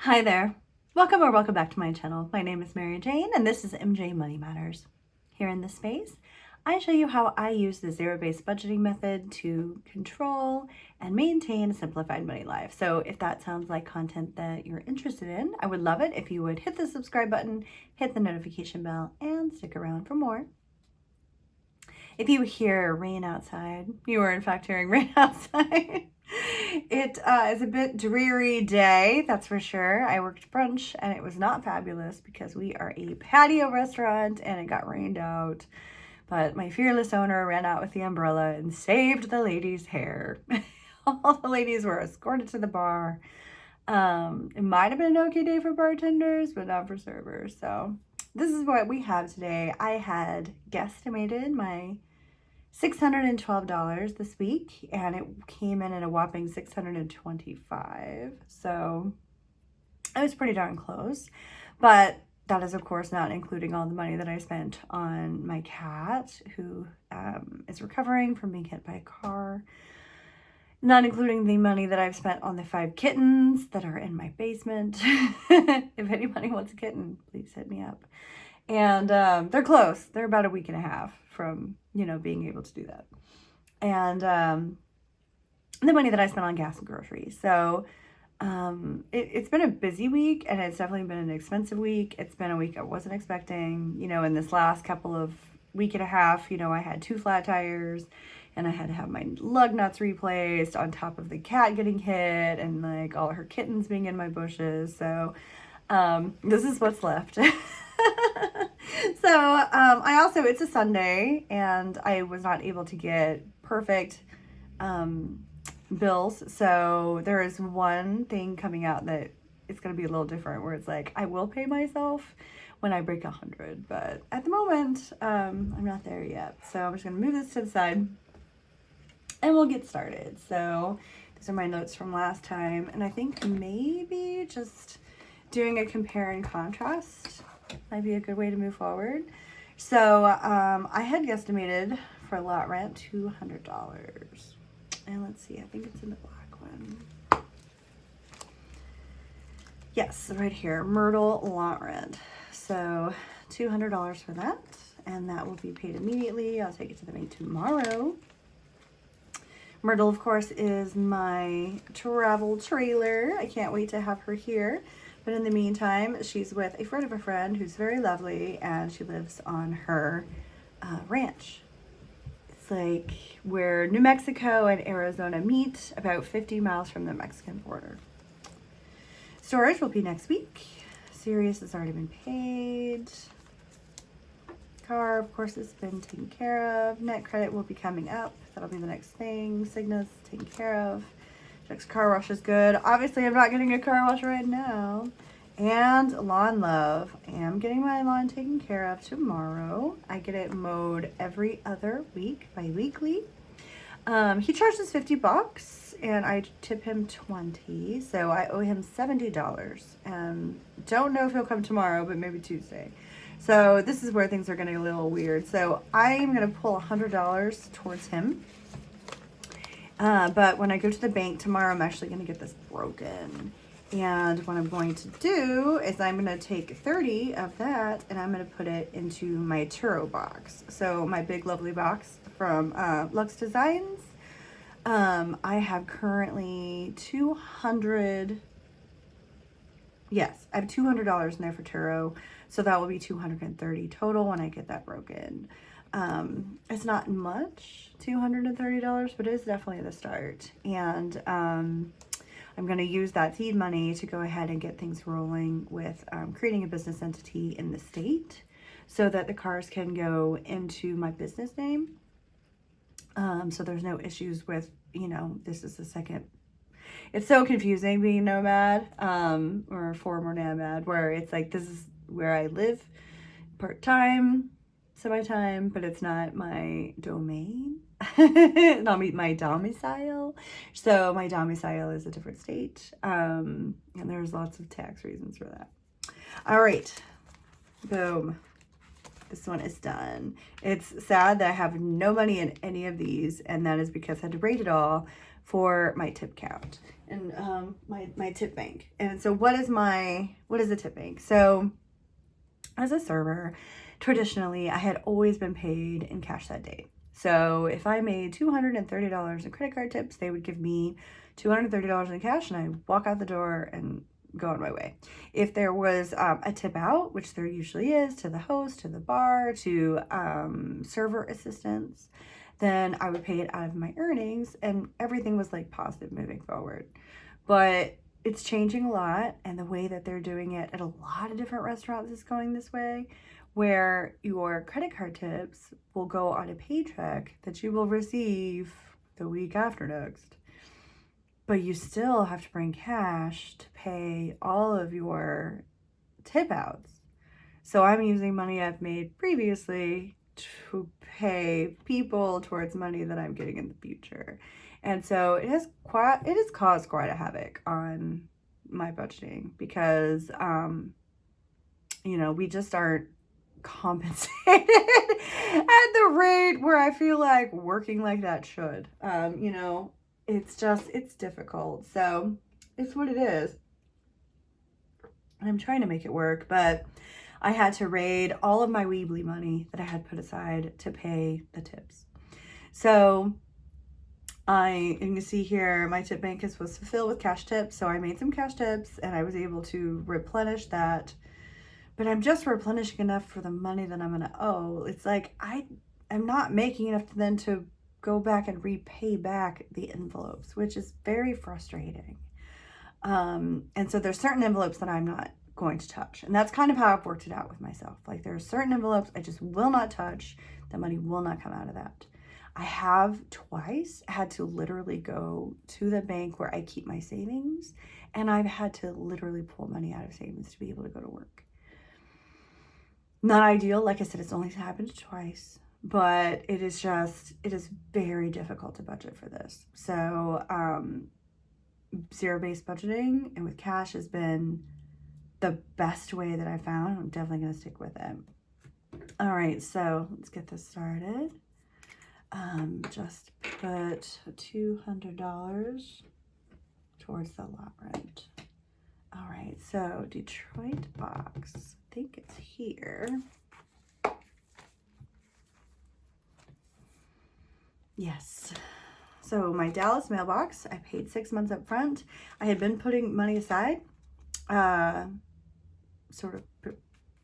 Hi there. Welcome back to my channel. My name is Mary Jane and this is MJ Money Matters. Here in this space, I show you how I use the zero-based budgeting method to control and maintain a simplified money life. So if that sounds like content that you're interested in, I would love it if you would hit the subscribe button, hit the notification bell, and stick around for more. If you hear rain outside, you are in fact hearing rain outside. It is a bit dreary day, that's for sure. I worked brunch and it was not fabulous because we are a patio restaurant and it got rained out. But my fearless owner ran out with the umbrella and saved the ladies' hair. All the ladies were escorted to the bar. It might have been an okay day for bartenders, but not for servers. So this is what we have today. I had guesstimated my $612 this week, and it came in at a whopping $625. So I was pretty darn close, but that is of course not including all the money that I spent on my cat, who is recovering from being hit by a car. Not including the money that I've spent on the 5 kittens that are in my basement. If anybody wants a kitten, please hit me up. And they're close. They're about a week and a half from, being able to do that. And the money that I spent on gas and groceries. So it's been a busy week, and it's definitely been an expensive week. It's been a week I wasn't expecting. In this last couple of week and a half, I had 2 flat tires, and I had to have my lug nuts replaced on top of the cat getting hit and like all her kittens being in my bushes. So this is what's left. So it's a Sunday, and I was not able to get perfect bills. So there is one thing coming out that it's going to be a little different, where it's like I will pay myself when I break 100, but at the moment I'm not there yet. So I'm just going to move this to the side and we'll get started. So these are my notes from last time, and I think maybe just doing a compare and contrast might be a good way to move forward. So I had guesstimated for lot rent $200, and let's see, I think it's in the black one. Yes, right here, Myrtle lot rent. So $200 for that, and that will be paid immediately. I'll take it to the bank tomorrow. Myrtle, of course, is my travel trailer. I can't wait to have her here. But in the meantime, she's with a friend of a friend who's very lovely, and she lives on her ranch. It's like where New Mexico and Arizona meet, about 50 miles from the Mexican border. Storage will be next week. Sirius has already been paid. Car, of course, has been taken care of. Net credit will be coming up. That'll be the next thing. Cygnus taken care of. Jack's car wash is good. Obviously, I'm not getting a car wash right now. And Lawn Love. I am getting my lawn taken care of tomorrow. I get it mowed every other week, bi-weekly. He charges $50, and I tip him $20, so I owe him $70. Don't know if he'll come tomorrow, but maybe Tuesday. So this is where things are getting a little weird. So I am going to pull $100 towards him. But when I go to the bank tomorrow, I'm actually going to get this broken. And what I'm going to do is I'm going to take 30 of that, and I'm going to put it into my Turo box. So my big lovely box from Lux Designs. I have currently $200. Yes, I have $200 in there for Turo. So that will be $230 total when I get that broken. It's not much, $230, but it is definitely the start. And I'm going to use that seed money to go ahead and get things rolling with creating a business entity in the state so that the cars can go into my business name. So there's no issues with, this is the second. It's so confusing being nomad or former nomad, where it's like this is where I live part-time, semi-time, but it's not my domain, not my domicile. So my domicile is a different state, and there's lots of tax reasons for that. All right, boom. This one is done. It's sad that I have no money in any of these, and that is because I had to rate it all, for my tip count and my tip bank. And so what is the tip bank? So as a server, traditionally, I had always been paid in cash that day. So if I made $230 in credit card tips, they would give me $230 in cash, and I walk out the door and go on my way. If there was a tip out, which there usually is, to the host, to the bar, to server assistants, then I would pay it out of my earnings, and everything was like positive moving forward. But it's changing a lot, and the way that they're doing it at a lot of different restaurants is going this way, where your credit card tips will go on a paycheck that you will receive the week after next. But you still have to bring cash to pay all of your tip outs. So I'm using money I've made previously to pay people towards money that I'm getting in the future. And so it has caused quite a havoc on my budgeting because, we just aren't compensated at the rate where I feel like working like that should. It's difficult. So it's what it is. I'm trying to make it work, but I had to raid all of my Weebly money that I had put aside to pay the tips. So you can see here, my tip bank was filled with cash tips. So I made some cash tips and I was able to replenish that. But I'm just replenishing enough for the money that I'm going to owe. It's like I'm not making enough then to go back and repay back the envelopes, which is very frustrating. And so there's certain envelopes that I'm not going to touch. And that's kind of how I've worked it out with myself. Like there are certain envelopes I just will not touch. The money will not come out of that. I have twice had to literally go to the bank where I keep my savings, and I've had to literally pull money out of savings to be able to go to work. Not ideal. Like I said, it's only happened twice, but it is very difficult to budget for this. So zero-based budgeting and with cash has been the best way that I found. I'm definitely going to stick with it. All right, so let's get this started. Just put $200 towards the lot rent. All right, so Detroit box, I think it's here. Yes. So my Dallas mailbox, I paid 6 months up front. I had been putting money aside, sort of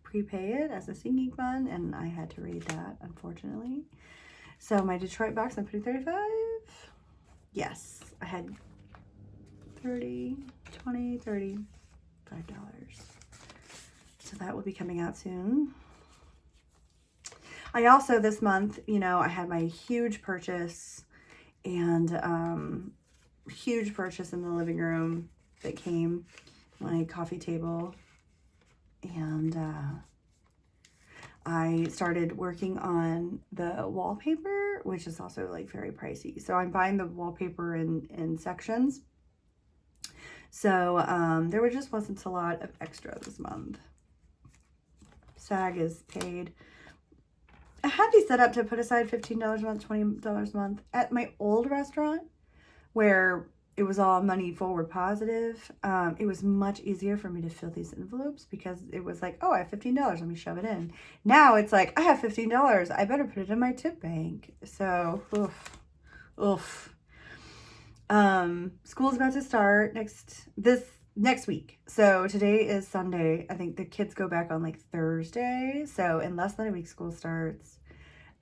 prepay it as a sinking fund, and I had to read that, unfortunately. So my Detroit box, I'm putting 35. Yes, I had $35. So that will be coming out soon. I also, this month, I had my huge purchase and huge purchase in the living room that came, my coffee table, and I started working on the wallpaper, which is also like very pricey. So I'm buying the wallpaper in sections. So there wasn't a lot of extra this month. SAG is paid. I had these set up to put aside $15 a month, $20 a month. At my old restaurant, where it was all money forward positive, it was much easier for me to fill these envelopes because it was like, oh, I have $15, let me shove it in. Now it's like, I have $15, I better put it in my tip bank. So, oof. School's about to start next week. So today is Sunday. I think the kids go back on like Thursday. So in less than a week, school starts.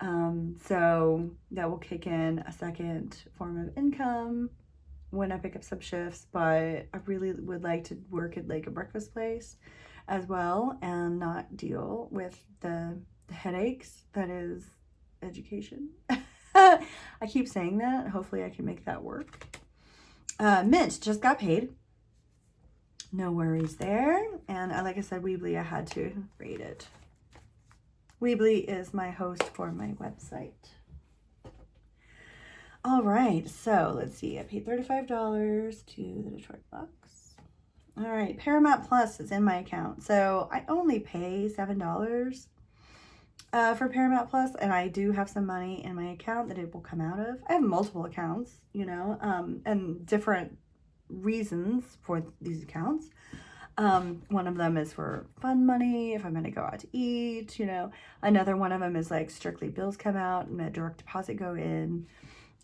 So that will kick in a second form of income when I pick up some shifts, but I really would like to work at like a breakfast place as well and not deal with the headaches that is education. I keep saying that. Hopefully I can make that work. Mint just got paid. No worries there. And like I said, Weebly, I had to rate it. Weebly is my host for my website. All right, so let's see. I paid $35 to the Detroit box. All right, Paramount Plus is in my account. So I only pay $7. for Paramount Plus, and I do have some money in my account that it will come out of. I have multiple accounts, you know, and different reasons for these accounts. One of them is for fun money, if I'm going to go out to eat, you know. Another one of them is like strictly bills come out and a direct deposit go in.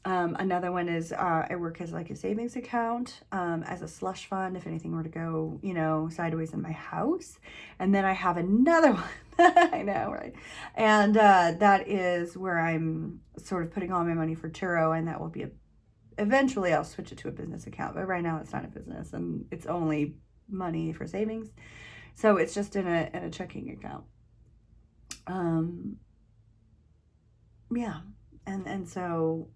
Another one is I work as like a savings account, as a slush fund if anything were to go, you know, sideways in my house. And then I have another one. I know, right? And that is where I'm sort of putting all my money for Turo, and that will be eventually I'll switch it to a business account, but right now it's not a business and it's only money for savings. So it's just in a checking account. Yeah. And so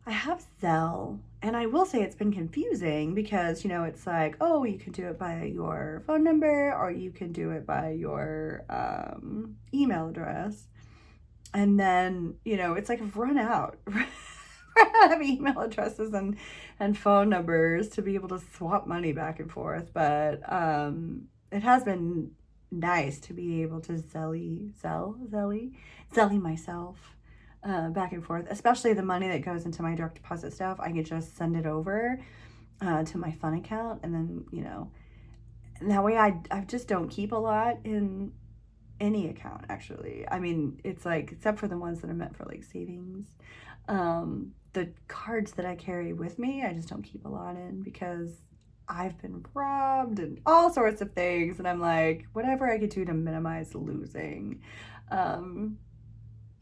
I have Zelle, and I will say it's been confusing because, you know, it's like, oh, you can do it by your phone number or you can do it by your email address. And then, you know, it's like I've run out of email addresses and phone numbers to be able to swap money back and forth. But it has been nice to be able to Zelly myself back and forth, especially the money that goes into my direct deposit stuff. I could just send it over to my fun account, and then, you know, and that way I just don't keep a lot in any account, actually. I mean, it's like, except for the ones that are meant for like savings. The cards that I carry with me, I just don't keep a lot in because I've been robbed and all sorts of things, and I'm like, whatever I could do to minimize losing,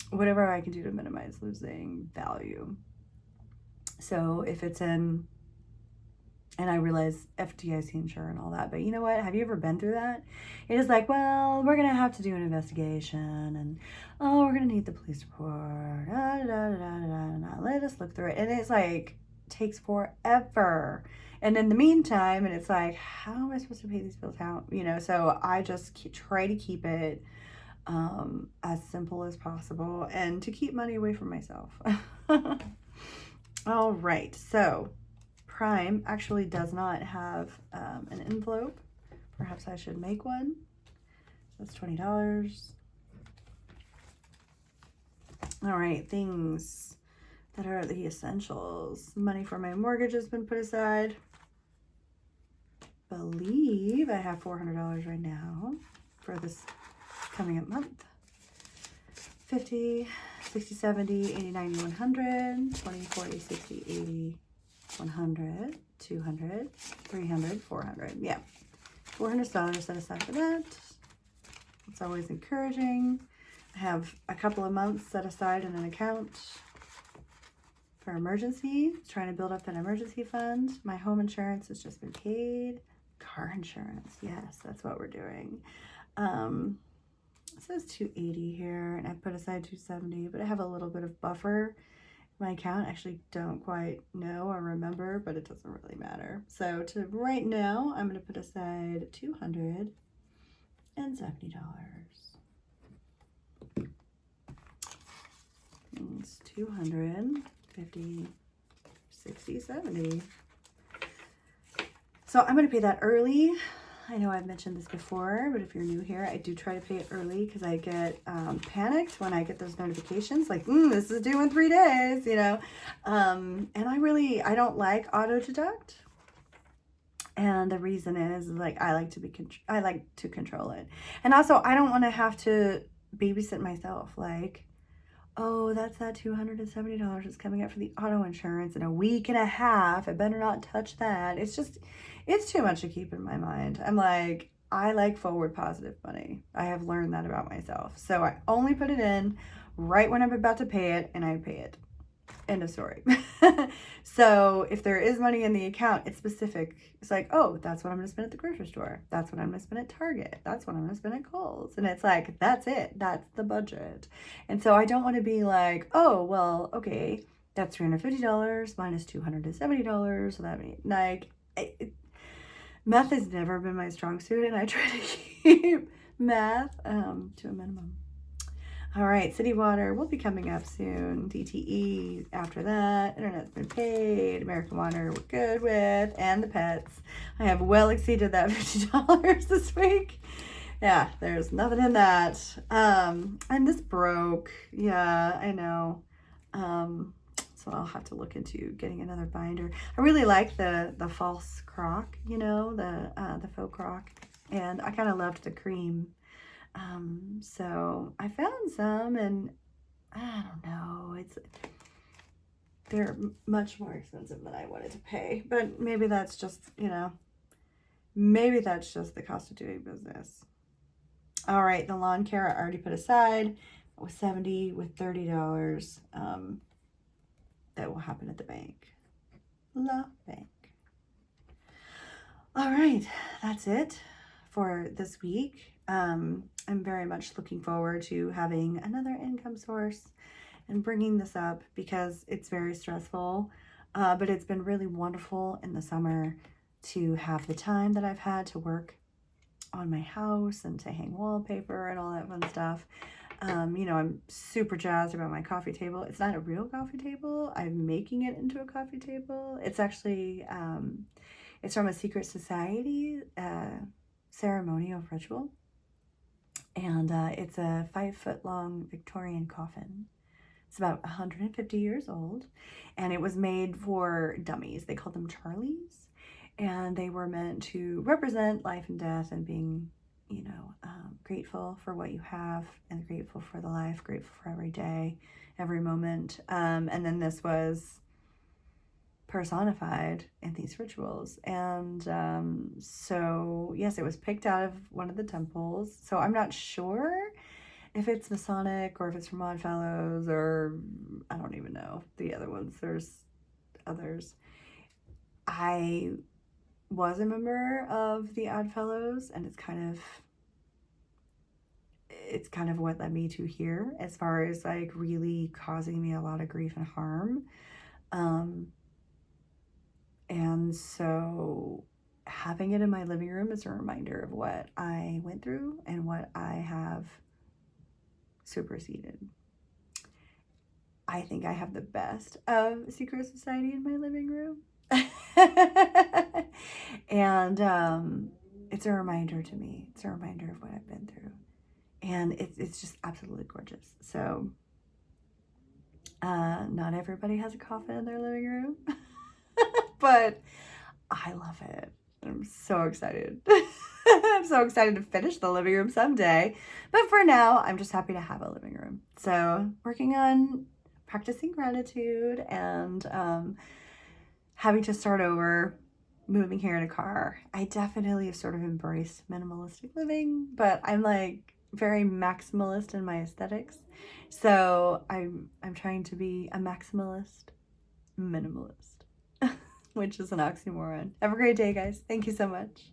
whatever I can do to minimize losing value. So if it's in, and I realize FDIC insurance and all that, but you know what? Have you ever been through that? It is like, well, we're going to have to do an investigation, and oh, we're going to need the police report. Let us look through it. And it's like, takes forever. And in the meantime, and it's like, how am I supposed to pay these bills out? You know, so I just try to keep it as simple as possible and to keep money away from myself. All right, so Prime actually does not have an envelope. Perhaps I should make one. That's $20. All right, things that are the essentials. Money for my mortgage has been put aside. Believe I have $400 right now for this coming up month. 50, 60, 70, 80, 90, 100, 20, 40, 60, 80, 100, 200, 300, 400. Yeah, $400 set aside for that. It's always encouraging. I have a couple of months set aside in an account for emergency. Trying to build up an emergency fund. My home insurance has just been paid. Car insurance, yes, that's what we're doing. It says 280 here, and I put aside 270, but I have a little bit of buffer in my account. I actually don't quite know or remember, but it doesn't really matter. So to right now, I'm going to put aside $270. It's 250, 60, 70. So I'm going to pay that early. I know I've mentioned this before, but if you're new here, I do try to pay it early because I get panicked when I get those notifications like, this is due in 3 days, you know. And I don't like auto deduct. And the reason is like, I like to control it. And also I don't want to have to babysit myself. Like, oh, that's that $270 that's coming up for the auto insurance in a week and a half. I better not touch that. It's too much to keep in my mind. I'm like, I like forward positive money. I have learned that about myself. So I only put it in right when I'm about to pay it, and I pay it. End of story. So if there is money in the account, it's specific. It's like, oh, that's what I'm going to spend at the grocery store. That's what I'm going to spend at Target. That's what I'm going to spend at Kohl's. And it's like, that's it. That's the budget. And so I don't want to be like, oh, well, okay, that's $350 minus $270. So that means like, math has never been my strong suit, and I try to keep math to a minimum. All right, City Water will be coming up soon. DTE after that. Internet's been paid. American Water we're good with. And the pets. I have well exceeded that $50 this week. Yeah, there's nothing in that. And this broke. Yeah, I know. So I'll have to look into getting another binder. I really like the false croc, you know, the faux croc, and I kind of loved the cream. So I found some, and I don't know, they're much more expensive than I wanted to pay, but maybe that's just, you know, maybe that's just the cost of doing business. All right, the lawn care I already put aside. It was $70 with $30. That will happen at the bank. La bank. All right, that's it for this week. I'm very much looking forward to having another income source and bringing this up because it's very stressful, but it's been really wonderful in the summer to have the time that I've had to work on my house and to hang wallpaper and all that fun stuff. You know, I'm super jazzed about my coffee table. It's not a real coffee table. I'm making it into a coffee table. It's actually, it's from a secret society ceremonial ritual. And it's a 5-foot long Victorian coffin. It's about 150 years old, and it was made for dummies. They called them Charlies, and they were meant to represent life and death and being, you know, grateful for what you have and grateful for the life, grateful for every day, every moment. And then this was personified in these rituals. And so, yes, it was picked out of one of the temples. So I'm not sure if it's Masonic or if it's from Oddfellows, or I don't even know the other ones. There's others. I was a member of the Oddfellows, and it's kind of what led me to here, as far as like really causing me a lot of grief and harm. And so having it in my living room is a reminder of what I went through and what I have superseded. I think I have the best of secret society in my living room. And it's a reminder to me. It's a reminder of what I've been through. And it's just absolutely gorgeous. So not everybody has a coffin in their living room, but I love it. I'm so excited. I'm so excited to finish the living room someday. But for now, I'm just happy to have a living room. So working on practicing gratitude and having to start over, moving here in a car. I definitely have sort of embraced minimalistic living, but I'm like very maximalist in my aesthetics. So I'm trying to be a maximalist minimalist, which is an oxymoron. Have a great day, guys. Thank you so much.